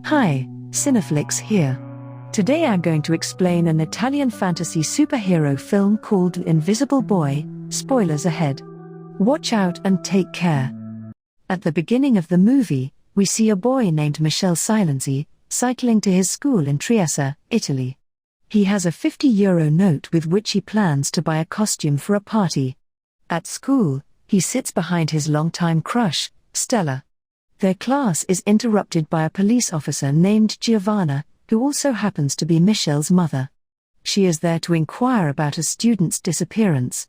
Hi, Cineflicks here. Today I'm going to explain an Italian fantasy superhero film called Invisible Boy. Spoilers ahead. Watch out and take care. At the beginning of the movie, we see a boy named Michele cycling to his school in Trieste, Italy. He has a €50 note with which he plans to buy a costume for a party. At school, he sits behind his longtime crush, Stella. Their class is interrupted by a police officer named Giovanna, who also happens to be Michele's mother. She is there to inquire about a student's disappearance.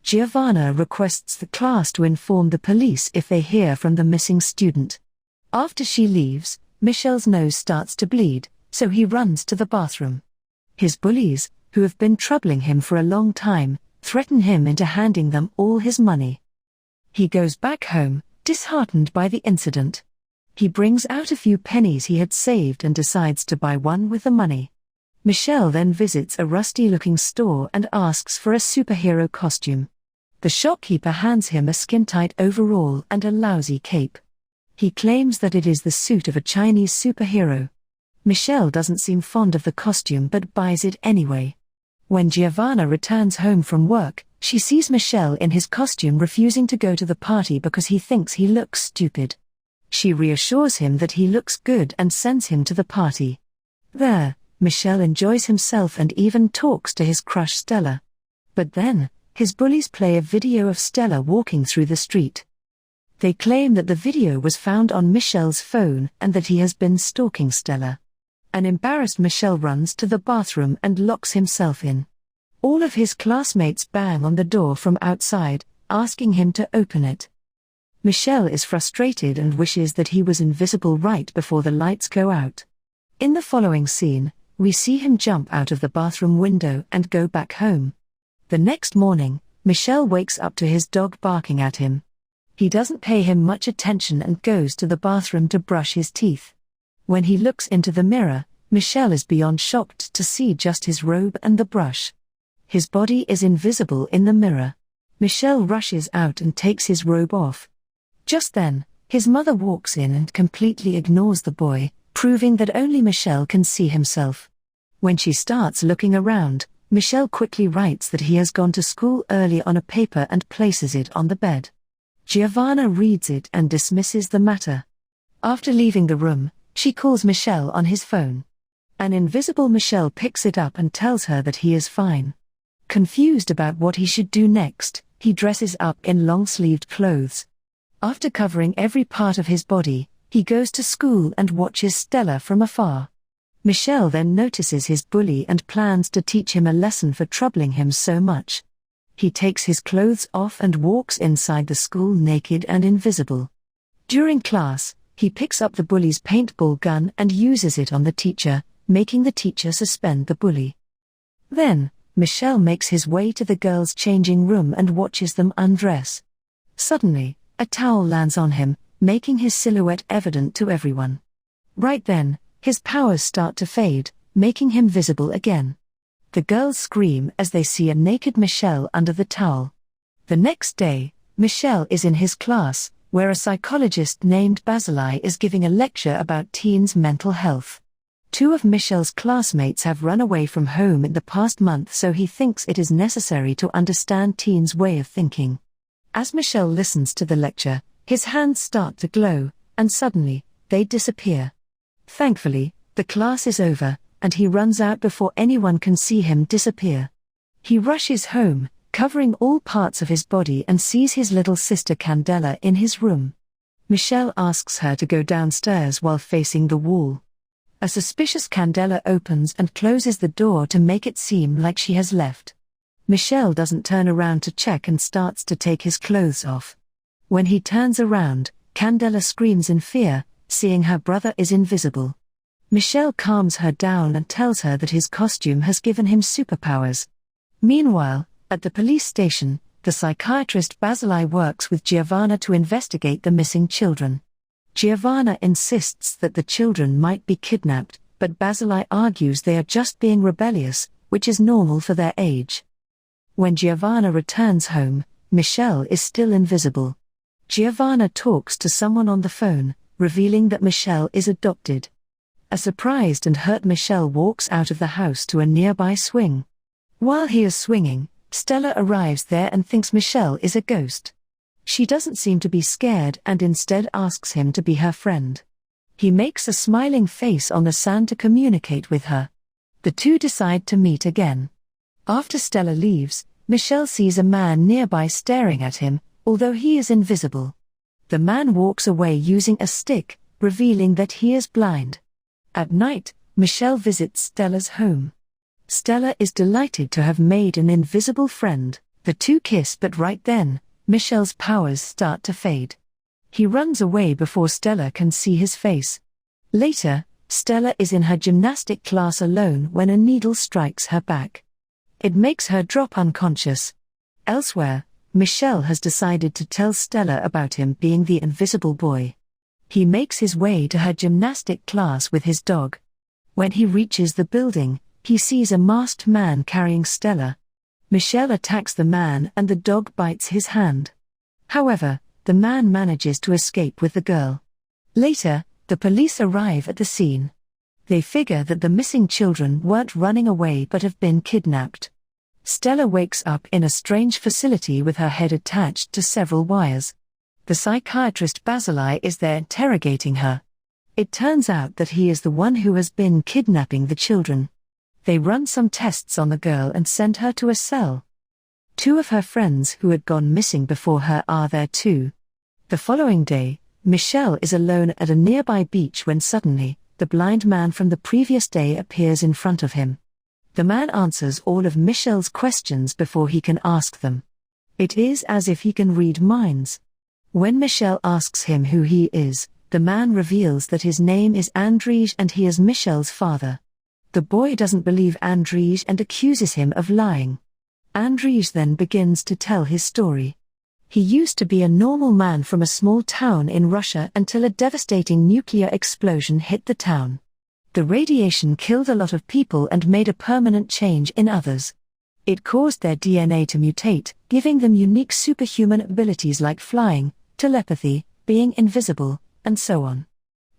Giovanna requests the class to inform the police if they hear from the missing student. After she leaves, Michele's nose starts to bleed, so he runs to the bathroom. His bullies, who have been troubling him for a long time, threaten him into handing them all his money. He goes back home, disheartened by the incident. He brings out a few pennies he had saved and decides to buy one with the money. Michele then visits a rusty-looking store and asks for a superhero costume. The shopkeeper hands him a skin-tight overall and a lousy cape. He claims that it is the suit of a Chinese superhero. Michele doesn't seem fond of the costume but buys it anyway. When Giovanna returns home from work, she sees Michele in his costume refusing to go to the party because he thinks he looks stupid. She reassures him that he looks good and sends him to the party. There, Michele enjoys himself and even talks to his crush Stella. But then, his bullies play a video of Stella walking through the street. They claim that the video was found on Michele's phone and that he has been stalking Stella. An embarrassed Michele runs to the bathroom and locks himself in. All of his classmates bang on the door from outside, asking him to open it. Michele is frustrated and wishes that he was invisible right before the lights go out. In the following scene, we see him jump out of the bathroom window and go back home. The next morning, Michele wakes up to his dog barking at him. He doesn't pay him much attention and goes to the bathroom to brush his teeth. When he looks into the mirror, Michele is beyond shocked to see just his robe and the brush. His body is invisible in the mirror. Michele rushes out and takes his robe off. Just then, his mother walks in and completely ignores the boy, proving that only Michele can see himself. When she starts looking around, Michele quickly writes that he has gone to school early on a paper and places it on the bed. Giovanna reads it and dismisses the matter. After leaving the room, she calls Michele on his phone. An invisible Michele picks it up and tells her that he is fine. Confused about what he should do next, he dresses up in long-sleeved clothes. After covering every part of his body, he goes to school and watches Stella from afar. Michele then notices his bully and plans to teach him a lesson for troubling him so much. He takes his clothes off and walks inside the school naked and invisible. During class, he picks up the bully's paintball gun and uses it on the teacher, making the teacher suspend the bully. Then, Michele makes his way to the girls' changing room and watches them undress. Suddenly, a towel lands on him, making his silhouette evident to everyone. Right then, his powers start to fade, making him visible again. The girls scream as they see a naked Michele under the towel. The next day, Michele is in his class, where a psychologist named Basilei is giving a lecture about teens' mental health. Two of Michele's classmates have run away from home in the past month, so he thinks it is necessary to understand teens' way of thinking. As Michele listens to the lecture, his hands start to glow, and suddenly, they disappear. Thankfully, the class is over, and he runs out before anyone can see him disappear. He rushes home, covering all parts of his body, and sees his little sister Candela in his room. Michele asks her to go downstairs while facing the wall. A suspicious Candela opens and closes the door to make it seem like she has left. Michele doesn't turn around to check and starts to take his clothes off. When he turns around, Candela screams in fear, seeing her brother is invisible. Michele calms her down and tells her that his costume has given him superpowers. Meanwhile, at the police station, the psychiatrist Basilei works with Giovanna to investigate the missing children. Giovanna insists that the children might be kidnapped, but Basilei argues they are just being rebellious, which is normal for their age. When Giovanna returns home, Michele is still invisible. Giovanna talks to someone on the phone, revealing that Michele is adopted. A surprised and hurt Michele walks out of the house to a nearby swing. While he is swinging, Stella arrives there and thinks Michele is a ghost. She doesn't seem to be scared and instead asks him to be her friend. He makes a smiling face on the sand to communicate with her. The two decide to meet again. After Stella leaves, Michele sees a man nearby staring at him, although he is invisible. The man walks away using a stick, revealing that he is blind. At night, Michele visits Stella's home. Stella is delighted to have made an invisible friend. The two kiss, but right then, Michele's powers start to fade. He runs away before Stella can see his face. Later, Stella is in her gymnastic class alone when a needle strikes her back. It makes her drop unconscious. Elsewhere, Michele has decided to tell Stella about him being the invisible boy. He makes his way to her gymnastic class with his dog. When he reaches the building, he sees a masked man carrying Stella. Michele attacks the man and the dog bites his hand. However, the man manages to escape with the girl. Later, the police arrive at the scene. They figure that the missing children weren't running away but have been kidnapped. Stella wakes up in a strange facility with her head attached to several wires. The psychiatrist Basilai is there interrogating her. It turns out that he is the one who has been kidnapping the children. They run some tests on the girl and send her to a cell. Two of her friends who had gone missing before her are there too. The following day, Michele is alone at a nearby beach when suddenly, the blind man from the previous day appears in front of him. The man answers all of Michele's questions before he can ask them. It is as if he can read minds. When Michele asks him who he is, the man reveals that his name is Andrzej and he is Michele's father. The boy doesn't believe Andrzej and accuses him of lying. Andrzej then begins to tell his story. He used to be a normal man from a small town in Russia until a devastating nuclear explosion hit the town. The radiation killed a lot of people and made a permanent change in others. It caused their DNA to mutate, giving them unique superhuman abilities like flying, telepathy, being invisible, and so on.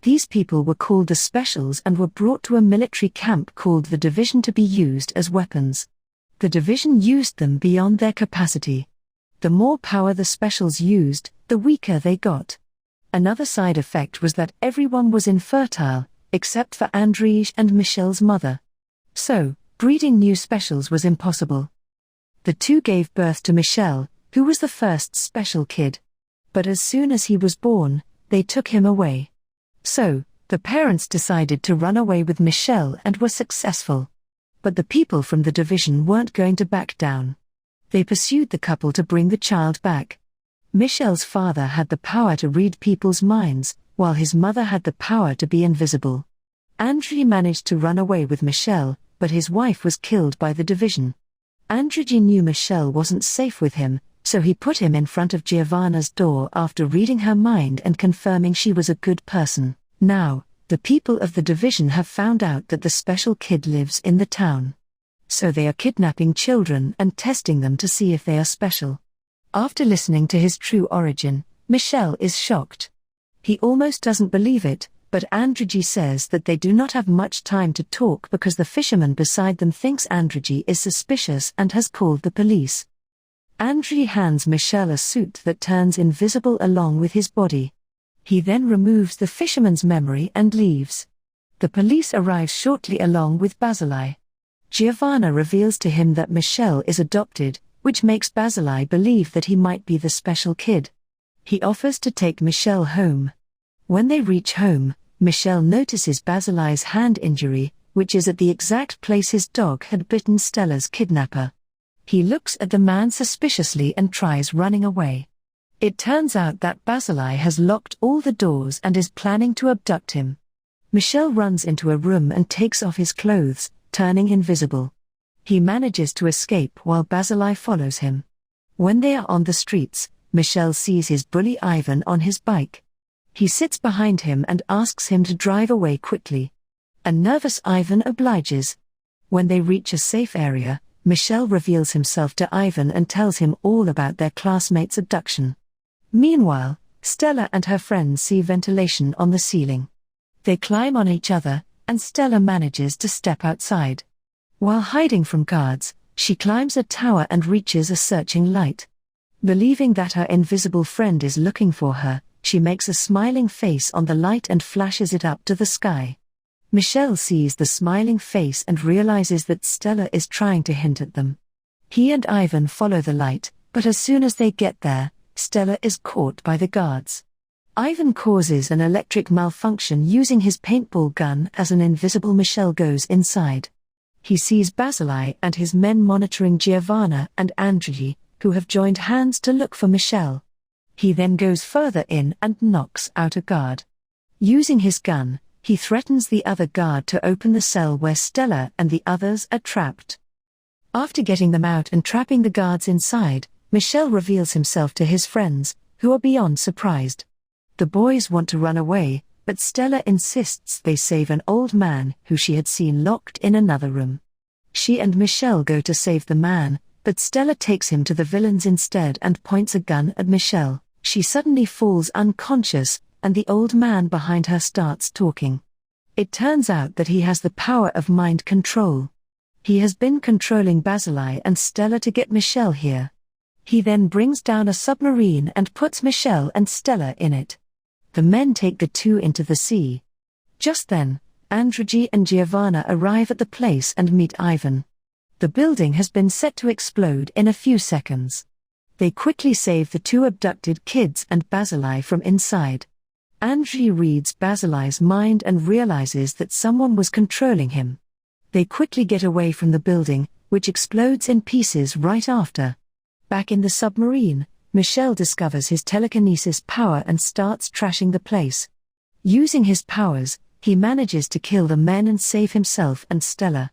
These people were called the Specials and were brought to a military camp called the Division to be used as weapons. The Division used them beyond their capacity. The more power the Specials used, the weaker they got. Another side effect was that everyone was infertile, except for Andrzej and Michele's mother. So, breeding new Specials was impossible. The two gave birth to Michele, who was the first Special kid. But as soon as he was born, they took him away. So, the parents decided to run away with Michele and were successful. But the people from the Division weren't going to back down. They pursued the couple to bring the child back. Michele's father had the power to read people's minds, while his mother had the power to be invisible. Andrzej managed to run away with Michele, but his wife was killed by the Division. Andrzej knew Michele wasn't safe with him, so he put him in front of Giovanna's door after reading her mind and confirming she was a good person. Now, the people of the Division have found out that the special kid lives in the town. So they are kidnapping children and testing them to see if they are special. After listening to his true origin, Michele is shocked. He almost doesn't believe it, but Andrzej says that they do not have much time to talk because the fisherman beside them thinks Andrzej is suspicious and has called the police. Andrzej hands Michele a suit that turns invisible along with his body. He then removes the fisherman's memory and leaves. The police arrive shortly along with Basilai. Giovanna reveals to him that Michele is adopted, which makes Basilai believe that he might be the special kid. He offers to take Michele home. When they reach home, Michele notices Basilai's hand injury, which is at the exact place his dog had bitten Stella's kidnapper. He looks at the man suspiciously and tries running away. It turns out that Basilai has locked all the doors and is planning to abduct him. Michele runs into a room and takes off his clothes, turning invisible. He manages to escape while Basilai follows him. When they are on the streets, Michele sees his bully Ivan on his bike. He sits behind him and asks him to drive away quickly. A nervous Ivan obliges. When they reach a safe area, Michele reveals himself to Ivan and tells him all about their classmate's abduction. Meanwhile, Stella and her friends see ventilation on the ceiling. They climb on each other, and Stella manages to step outside. While hiding from guards, she climbs a tower and reaches a searching light. Believing that her invisible friend is looking for her, she makes a smiling face on the light and flashes it up to the sky. Michele sees the smiling face and realizes that Stella is trying to hint at them. He and Ivan follow the light, but as soon as they get there, Stella is caught by the guards. Ivan causes an electric malfunction using his paintball gun as an invisible Michele goes inside. He sees Basilei and his men monitoring Giovanna and Andrei, who have joined hands to look for Michele. He then goes further in and knocks out a guard. Using his gun, he threatens the other guard to open the cell where Stella and the others are trapped. After getting them out and trapping the guards inside, Michele reveals himself to his friends, who are beyond surprised. The boys want to run away, but Stella insists they save an old man who she had seen locked in another room. She and Michele go to save the man, but Stella takes him to the villains instead and points a gun at Michele. She suddenly falls unconscious, and the old man behind her starts talking. It turns out that he has the power of mind control. He has been controlling Basilei and Stella to get Michele here. He then brings down a submarine and puts Michele and Stella in it. The men take the two into the sea. Just then, Andrei and Giovanna arrive at the place and meet Ivan. The building has been set to explode in a few seconds. They quickly save the two abducted kids and Basilei from inside. Andrei reads Basilei's mind and realizes that someone was controlling him. They quickly get away from the building, which explodes in pieces right after. Back in the submarine, Michele discovers his telekinesis power and starts trashing the place. Using his powers, he manages to kill the men and save himself and Stella.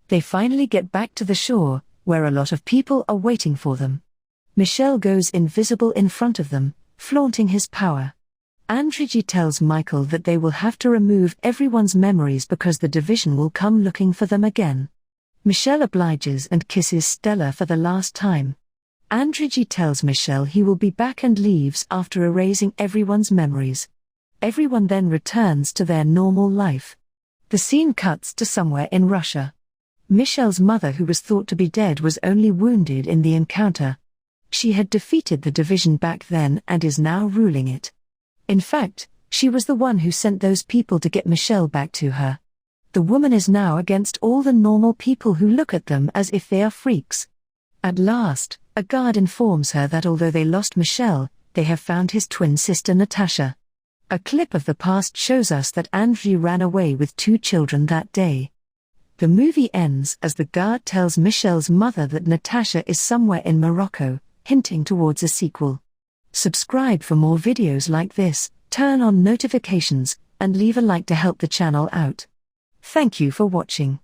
They finally get back to the shore, where a lot of people are waiting for them. Michele goes invisible in front of them, flaunting his power. Andrei tells Michael that they will have to remove everyone's memories because the division will come looking for them again. Michele obliges and kisses Stella for the last time. Andrei tells Michele he will be back and leaves after erasing everyone's memories. Everyone then returns to their normal life. The scene cuts to somewhere in Russia. Michele's mother, who was thought to be dead, was only wounded in the encounter. She had defeated the division back then and is now ruling it. In fact, she was the one who sent those people to get Michele back to her. The woman is now against all the normal people who look at them as if they are freaks. At last, a guard informs her that although they lost Michele, they have found his twin sister Natasha. A clip of the past shows us that Andrei ran away with 2 children that day. The movie ends as the guard tells Michele's mother that Natasha is somewhere in Morocco, hinting towards a sequel. Subscribe for more videos like this, turn on notifications, and leave a like to help the channel out. Thank you for watching.